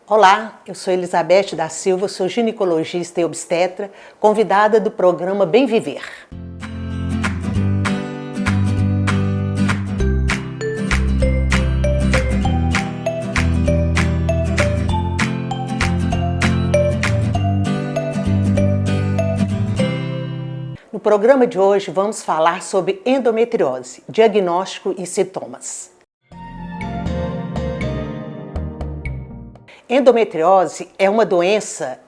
Olá, eu sou Elizabeth da Silva, sou ginecologista e obstetra, convidada do programa Bem Viver. No programa de hoje vamos falar sobre endometriose, diagnóstico e sintomas. Endometriose é uma doença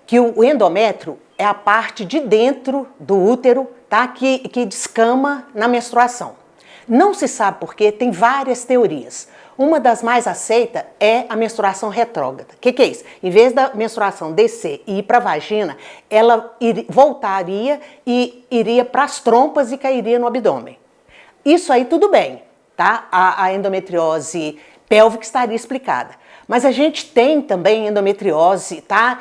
que o endométrio é a parte de dentro do útero, tá? que descama na menstruação. Não se sabe por quê, tem várias teorias. Uma das mais aceitas é a menstruação retrógrada. O que é isso? Em vez da menstruação descer e ir para a vagina, ela voltaria e iria para as trompas e cairia no abdômen. Isso aí tudo bem, tá? A endometriose pélvica estaria explicada. Mas a gente tem também endometriose, tá?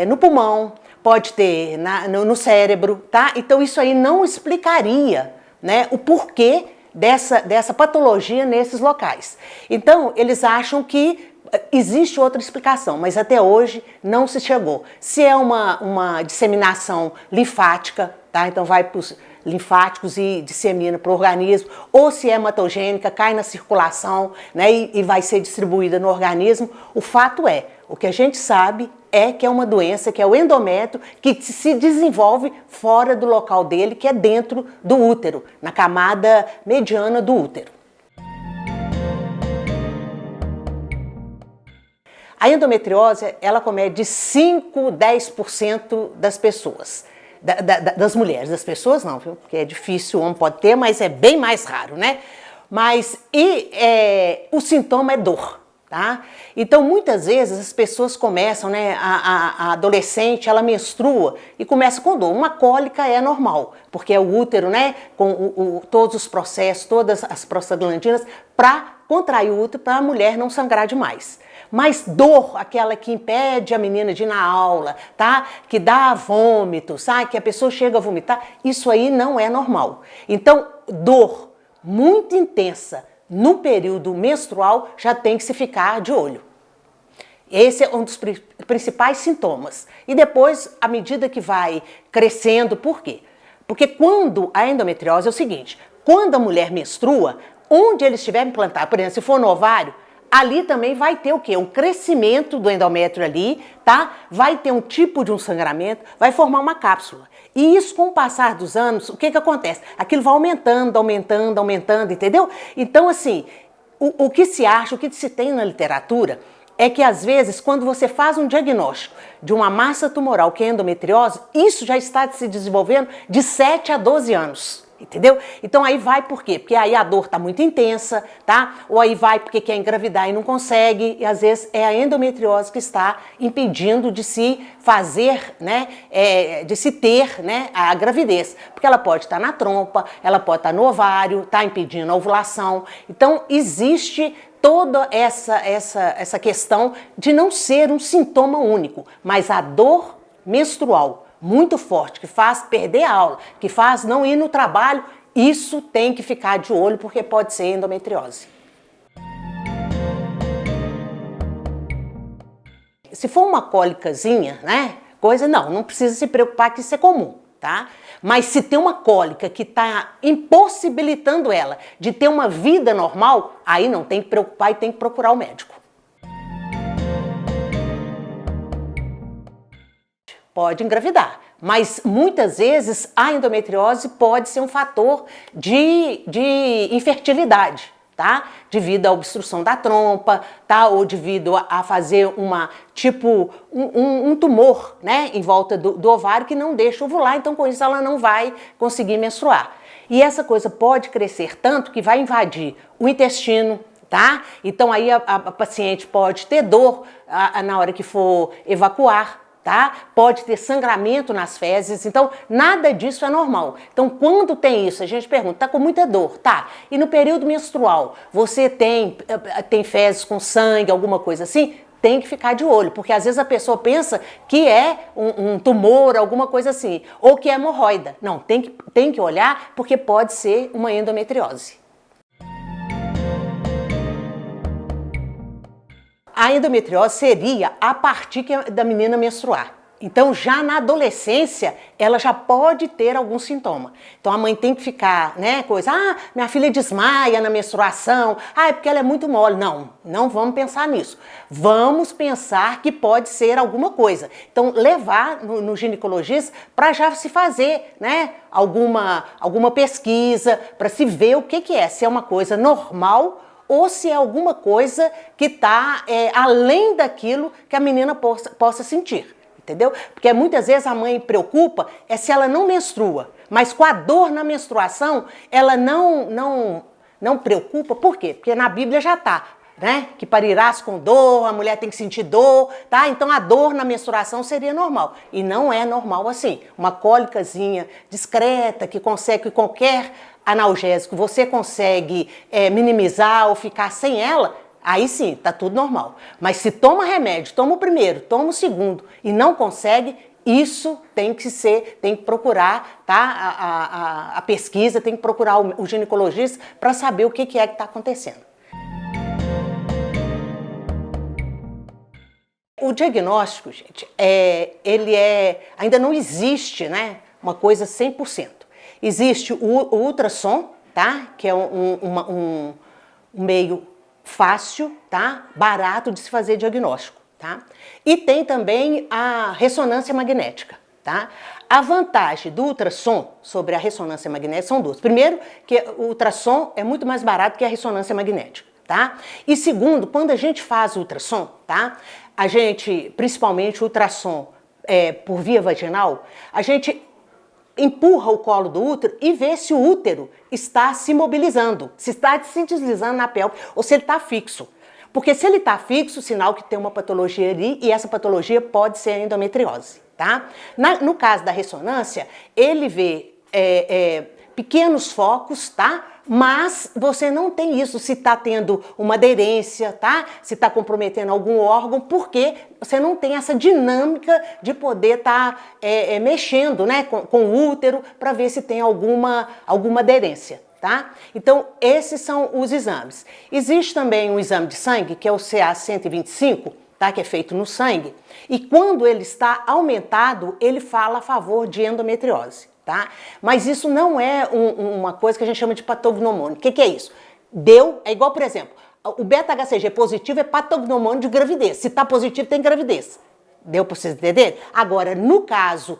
No pulmão, pode ter no cérebro, tá? Então isso aí não explicaria, né, o porquê dessa patologia nesses locais. Então eles acham que existe outra explicação, mas até hoje não se chegou. Se é uma disseminação linfática, tá? Então vai para os linfáticos e dissemina para o organismo, ou se é hematogênica, cai na circulação, né, e vai ser distribuída no organismo. O fato é, o que a gente sabe é que é uma doença, que é o endométrio, que se desenvolve fora do local dele, que é dentro do útero, na camada mediana do útero. A endometriose, ela comete de 5 a 10% das pessoas. Das mulheres, das pessoas não, viu? Porque é difícil, o homem pode ter, mas é bem mais raro, né? O sintoma é dor, tá? Então, muitas vezes as pessoas começam, né? A adolescente, ela menstrua e começa com dor. Uma cólica é normal, porque é o útero, né? Com todos os processos, todas as prostaglandinas, para contrair o útero, para a mulher não sangrar demais. Mas dor, aquela que impede a menina de ir na aula, tá? Que dá vômito, sabe? Que a pessoa chega a vomitar, isso aí não é normal. Então, dor muito intensa no período menstrual já tem que se ficar de olho. Esse é um dos principais sintomas. E depois, à medida que vai crescendo, por quê? Porque quando a endometriose é o seguinte, quando a mulher menstrua, onde ele estiver implantado, por exemplo, se for no ovário, ali também vai ter o quê? Um crescimento do endométrio ali, tá? Vai ter um tipo de um sangramento, vai formar uma cápsula. E isso, com o passar dos anos, o que acontece? Aquilo vai aumentando, aumentando, aumentando, entendeu? Então, assim, o que se acha, o que se tem na literatura, é que às vezes, quando você faz um diagnóstico de uma massa tumoral que é endometriose, isso já está se desenvolvendo de 7 a 12 anos. Entendeu? Então aí vai por quê? Porque aí a dor está muito intensa, tá? Ou aí vai porque quer engravidar e não consegue, e às vezes é a endometriose que está impedindo de se fazer, né? De se ter, né, a gravidez. Porque ela pode estar na trompa, ela pode estar no ovário, está impedindo a ovulação. Então existe toda essa questão de não ser um sintoma único, mas a dor menstrual muito forte, que faz perder a aula, que faz não ir no trabalho, isso tem que ficar de olho porque pode ser endometriose. Se for uma cólicazinha, né, não precisa se preocupar que isso é comum, tá? Mas se tem uma cólica que está impossibilitando ela de ter uma vida normal, aí não tem que preocupar e tem que procurar o médico. Pode engravidar, mas muitas vezes a endometriose pode ser um fator de infertilidade, tá? Devido à obstrução da trompa, tá? Ou devido a fazer um tumor, né? Em volta do ovário que não deixa ovular, então com isso ela não vai conseguir menstruar. E essa coisa pode crescer tanto que vai invadir o intestino, tá? Então aí a paciente pode ter dor na hora que for evacuar, tá? Pode ter sangramento nas fezes, então nada disso é normal. Então quando tem isso, a gente pergunta, tá com muita dor, tá? E no período menstrual, você tem fezes com sangue, alguma coisa assim? Tem que ficar de olho, porque às vezes a pessoa pensa que é um tumor, alguma coisa assim, ou que é hemorroida. Não, tem que olhar porque pode ser uma endometriose. a endometriose seria a partir da menina menstruar. Então, já na adolescência, ela já pode ter algum sintoma. Então, a mãe tem que ficar, né, minha filha desmaia na menstruação, é porque ela é muito mole. Não, não vamos pensar nisso. Vamos pensar que pode ser alguma coisa. Então, levar no ginecologista para já se fazer, né, alguma pesquisa, para se ver o que é, se é uma coisa normal ou se é alguma coisa que está além daquilo que a menina possa sentir. Entendeu? Porque muitas vezes a mãe preocupa se ela não menstrua, mas com a dor na menstruação, ela não preocupa. Por quê? Porque na Bíblia já está, né? Que parirás com dor, a mulher tem que sentir dor, tá? Então a dor na menstruação seria normal. E não é normal assim. Uma cólicazinha discreta, que consegue qualquer analgésico, você consegue minimizar ou ficar sem ela, aí sim, tá tudo normal. Mas se toma remédio, toma o primeiro, toma o segundo e não consegue, isso tem que procurar, tá? A pesquisa, tem que procurar o ginecologista para saber o que é que está acontecendo. O diagnóstico, gente, ainda não existe, né, uma coisa 100%. Existe o ultrassom, tá? Que é um meio fácil, tá? Barato de se fazer diagnóstico, tá? E tem também a ressonância magnética, tá? A vantagem do ultrassom sobre a ressonância magnética são duas. Primeiro, que o ultrassom é muito mais barato que a ressonância magnética, tá? E segundo, quando a gente faz o ultrassom, tá? A gente, principalmente o ultrassom por via vaginal, a gente empurra o colo do útero e vê se o útero está se mobilizando, se está se deslizando na pelve ou se ele está fixo. Porque se ele está fixo, sinal que tem uma patologia ali e essa patologia pode ser a endometriose, tá? No caso da ressonância, ele vê pequenos focos, tá? Mas você não tem isso se está tendo uma aderência, tá? Se está comprometendo algum órgão, porque você não tem essa dinâmica de poder estar mexendo, né, com o útero para ver se tem alguma aderência, tá? Então, esses são os exames. Existe também um exame de sangue, que é o CA 125, tá? Que é feito no sangue, e quando ele está aumentado, ele fala a favor de endometriose. Tá? Mas isso não é uma coisa que a gente chama de patognomônio. O que é isso? É igual, por exemplo, o beta-HCG positivo é patognomônio de gravidez. Se está positivo, tem gravidez. Deu para vocês entenderem? Agora, no caso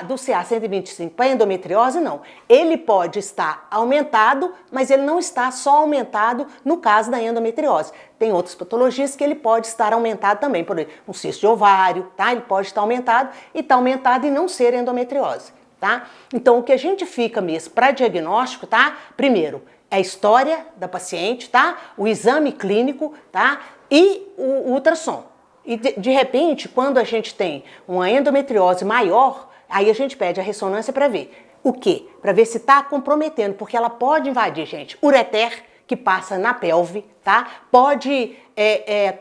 do CA 125 para endometriose, não. Ele pode estar aumentado, mas ele não está só aumentado no caso da endometriose. Tem outras patologias que ele pode estar aumentado também. Por exemplo, um cisto de ovário, tá? Ele pode estar aumentado e não ser endometriose. Tá? Então, o que a gente fica mesmo para diagnóstico, tá? Primeiro, é a história da paciente, tá? O exame clínico, tá? E o ultrassom. E de repente, quando a gente tem uma endometriose maior, aí a gente pede a ressonância para ver. O quê? Para ver se está comprometendo, porque ela pode invadir, gente, ureter, que passa na pelve, tá? Pode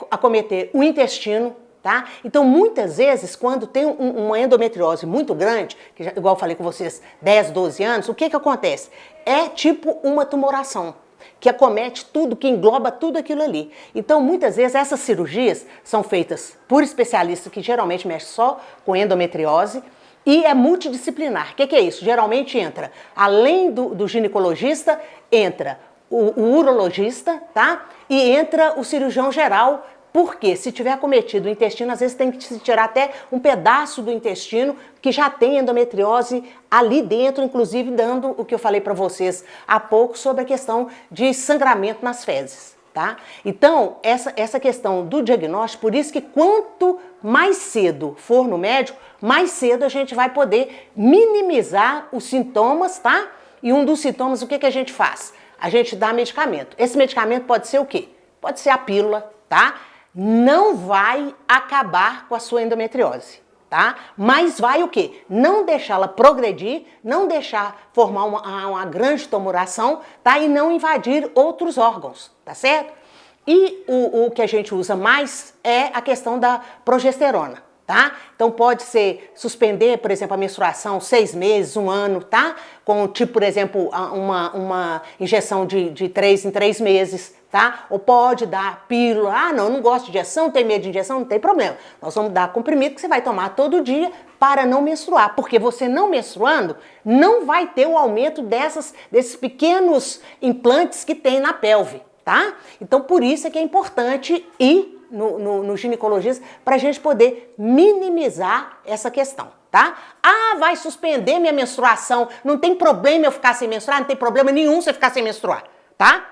acometer o intestino, tá? Então, muitas vezes, quando tem uma endometriose muito grande, que igual eu falei com vocês, 10, 12 anos, o que acontece? É tipo uma tumoração, que acomete tudo, que engloba tudo aquilo ali. Então, muitas vezes, essas cirurgias são feitas por especialistas que geralmente mexem só com endometriose e é multidisciplinar. O que é isso? Geralmente entra, além do ginecologista, entra o urologista, tá? E entra o cirurgião geral. Porque se tiver acometido o intestino, às vezes tem que se tirar até um pedaço do intestino que já tem endometriose ali dentro, inclusive dando o que eu falei para vocês há pouco sobre a questão de sangramento nas fezes, tá? Então, essa questão do diagnóstico, por isso que quanto mais cedo for no médico, mais cedo a gente vai poder minimizar os sintomas, tá? E um dos sintomas, o que a gente faz? A gente dá medicamento. Esse medicamento pode ser o quê? Pode ser a pílula, tá? Não vai acabar com a sua endometriose, tá? Mas vai o quê? Não deixá-la progredir, não deixar formar uma grande tumoração, tá? E não invadir outros órgãos, tá certo? E o que a gente usa mais é a questão da progesterona, tá? Então pode ser suspender, por exemplo, a menstruação 6 meses, 1 ano, tá? Com tipo, por exemplo, uma injeção de 3 em 3 meses, tá? Ou pode dar pílula, ah, não gosto de injeção, tem medo de injeção, não tem problema. Nós vamos dar comprimido que você vai tomar todo dia para não menstruar, porque você não menstruando, não vai ter o aumento desses pequenos implantes que tem na pelve, tá? Então por isso é que é importante ir no ginecologista para a gente poder minimizar essa questão, tá? Ah, vai suspender minha menstruação, não tem problema eu ficar sem menstruar, não tem problema nenhum você ficar sem menstruar, tá?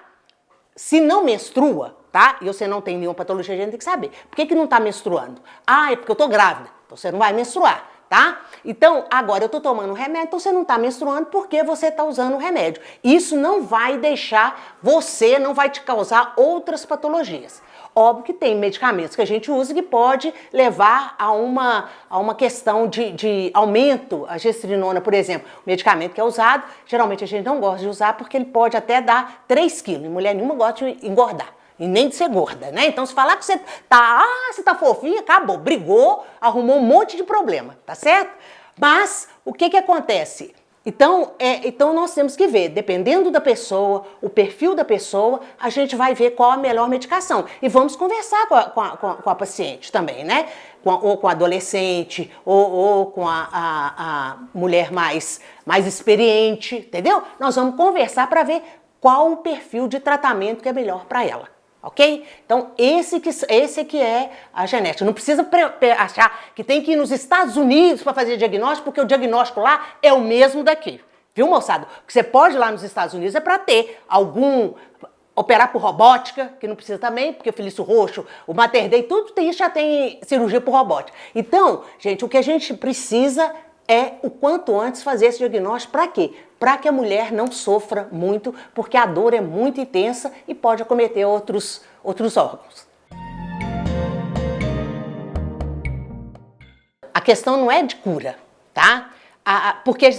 Se não menstrua, tá? E você não tem nenhuma patologia, a gente tem que saber. Por que não tá menstruando? Ah, é porque eu tô grávida, então você não vai menstruar, tá? Então, agora eu tô tomando remédio, então você não tá menstruando porque você tá usando o remédio. Isso não vai deixar você, não vai te causar outras patologias. Óbvio que tem medicamentos que a gente usa que pode levar a uma questão de aumento, a gestrinona, por exemplo, o medicamento que é usado, geralmente a gente não gosta de usar porque ele pode até dar 3 quilos, mulher nenhuma gosta de engordar. E nem de ser gorda, né? Então, se falar que você tá fofinha, acabou, brigou, arrumou um monte de problema, tá certo? Mas, o que acontece? Então nós temos que ver, dependendo da pessoa, o perfil da pessoa, a gente vai ver qual a melhor medicação. E vamos conversar com a paciente também, né? Ou com a adolescente, ou com a mulher mais experiente, entendeu? Nós vamos conversar para ver qual o perfil de tratamento que é melhor para ela. Ok? Então, esse que é a genética. Não precisa achar que tem que ir nos Estados Unidos para fazer diagnóstico, porque o diagnóstico lá é o mesmo daqui. Viu, moçada? O que você pode ir lá nos Estados Unidos é para ter operar por robótica, que não precisa também, porque o Felício Roxo, o Mater Dei, tudo isso já tem cirurgia por robótica. Então, gente, o que a gente precisa é o quanto antes fazer esse diagnóstico. Para quê? Para que a mulher não sofra muito, porque a dor é muito intensa e pode acometer outros órgãos. A questão não é de cura, tá? Porque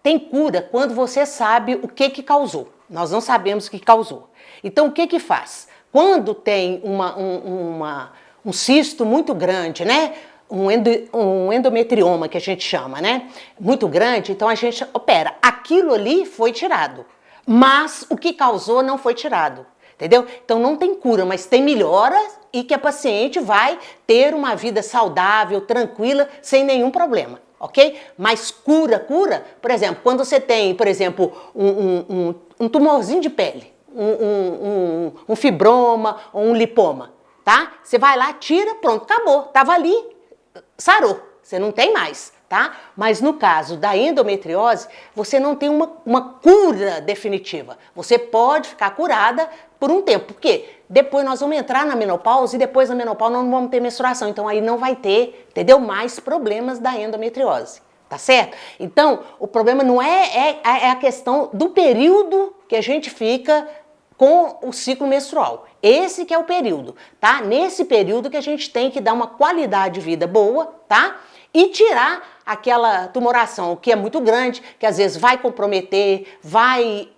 tem cura quando você sabe o que causou. Nós não sabemos o que causou. Então, o que faz? Quando tem um cisto muito grande, né? Um endometrioma, que a gente chama, né? Muito grande, então a gente opera. Aquilo ali foi tirado, mas o que causou não foi tirado, entendeu? Então não tem cura, mas tem melhora e que a paciente vai ter uma vida saudável, tranquila, sem nenhum problema, ok? Mas cura, por exemplo, quando você tem, por exemplo, um tumorzinho de pele, um fibroma ou um lipoma, tá? Você vai lá, tira, pronto, acabou, tava ali, sarou, você não tem mais, tá? Mas no caso da endometriose, você não tem uma cura definitiva. Você pode ficar curada por um tempo, porque depois nós vamos entrar na menopausa e depois da menopausa nós não vamos ter menstruação, então aí não vai ter, entendeu? Mais problemas da endometriose, tá certo? Então, o problema não é a questão do período que a gente fica com o ciclo menstrual. Esse que é o período, tá? Nesse período que a gente tem que dar uma qualidade de vida boa, tá? E tirar aquela tumoração que é muito grande, que às vezes vai comprometer, vai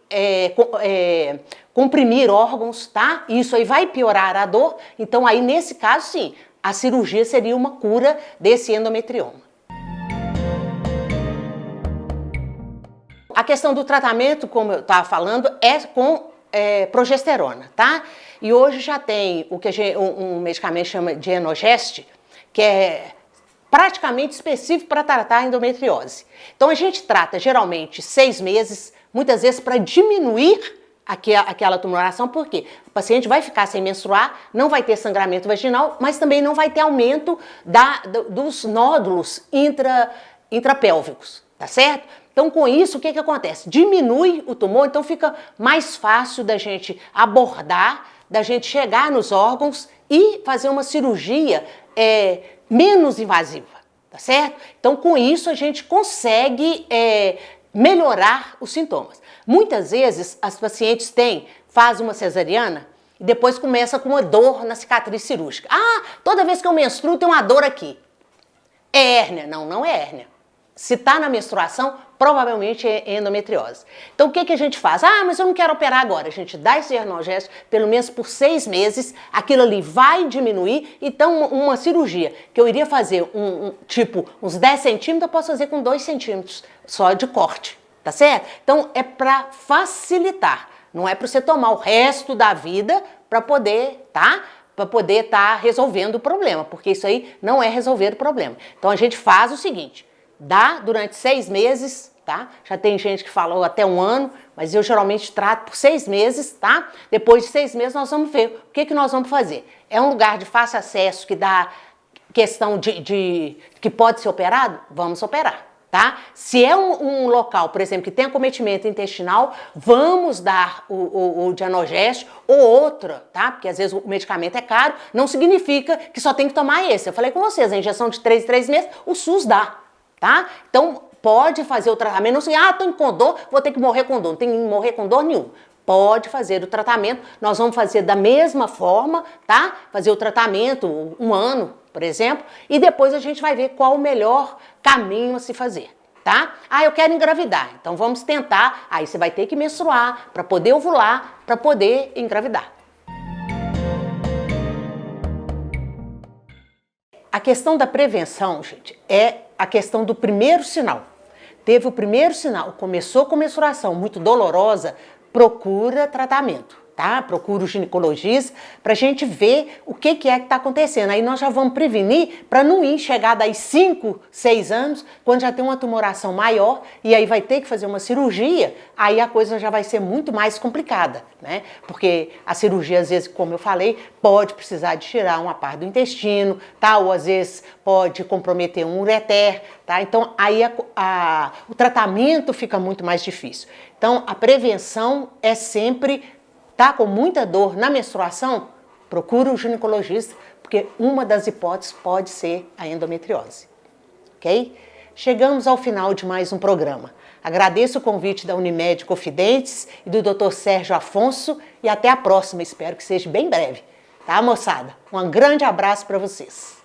comprimir órgãos, tá? Isso aí vai piorar a dor. Então aí nesse caso sim, a cirurgia seria uma cura desse endometrioma. A questão do tratamento, como eu estava falando, é com progesterona, tá? E hoje já tem um medicamento que chama de Enogeste, que é praticamente específico para tratar a endometriose. Então a gente trata geralmente 6 meses, muitas vezes para diminuir aquela tumoração, porque o paciente vai ficar sem menstruar, não vai ter sangramento vaginal, mas também não vai ter aumento dos nódulos intrapélvicos, tá certo? Então, com isso, o que acontece? Diminui o tumor, então fica mais fácil da gente abordar, da gente chegar nos órgãos e fazer uma cirurgia menos invasiva, tá certo? Então, com isso, a gente consegue melhorar os sintomas. Muitas vezes, as pacientes fazem uma cesariana e depois começa com uma dor na cicatriz cirúrgica. Ah, toda vez que eu menstruo tem uma dor aqui. É hérnia? Não, não é hérnia. Se está na menstruação, provavelmente é endometriose. Então o que a gente faz? Ah, mas eu não quero operar agora. A gente dá esse analgésico pelo menos por 6 meses, aquilo ali vai diminuir. Então uma cirurgia que eu iria fazer tipo uns 10 centímetros, eu posso fazer com 2 centímetros só de corte, tá certo? Então é para facilitar, não é para você tomar o resto da vida para poder, tá? Para poder estar resolvendo o problema, porque isso aí não é resolver o problema. Então a gente faz o seguinte, dá durante 6 meses, tá? Já tem gente que falou até 1 ano, mas eu geralmente trato por 6 meses, tá? Depois de 6 meses nós vamos ver o que nós vamos fazer. É um lugar de fácil acesso que dá questão que pode ser operado? Vamos operar. Tá? Se é um local, por exemplo, que tem acometimento intestinal, vamos dar o analgésico ou outra, tá? Porque às vezes o medicamento é caro, não significa que só tem que tomar esse. Eu falei com vocês, a injeção de 3 em 3 meses, o SUS dá, tá? Então pode fazer o tratamento, não sei, tô com dor, vou ter que morrer com dor, não tem que morrer com dor nenhuma. Pode fazer o tratamento, nós vamos fazer da mesma forma, tá? Fazer o tratamento 1 ano, por exemplo, e depois a gente vai ver qual o melhor caminho a se fazer, tá? Eu quero engravidar, então vamos tentar, aí você vai ter que menstruar para poder ovular, para poder engravidar. A questão da prevenção, gente, é a questão do primeiro sinal. Teve o primeiro sinal, começou com menstruação muito dolorosa, procura tratamento, tá? Procura o ginecologista para a gente ver o que é que está acontecendo. Aí nós já vamos prevenir para não ir chegar daí 5, 6 anos, quando já tem uma tumoração maior e aí vai ter que fazer uma cirurgia, aí a coisa já vai ser muito mais complicada, né? Porque a cirurgia, às vezes, como eu falei, pode precisar de tirar uma parte do intestino, tá? Ou às vezes pode comprometer um ureter, tá? Então aí o tratamento fica muito mais difícil. Então a prevenção é sempre, tá com muita dor na menstruação, procura um ginecologista, porque uma das hipóteses pode ser a endometriose, ok? Chegamos ao final de mais um programa. Agradeço o convite da Unimed Confidentes e do Dr. Sérgio Afonso e até a próxima, espero que seja bem breve, tá, moçada? Um grande abraço para vocês.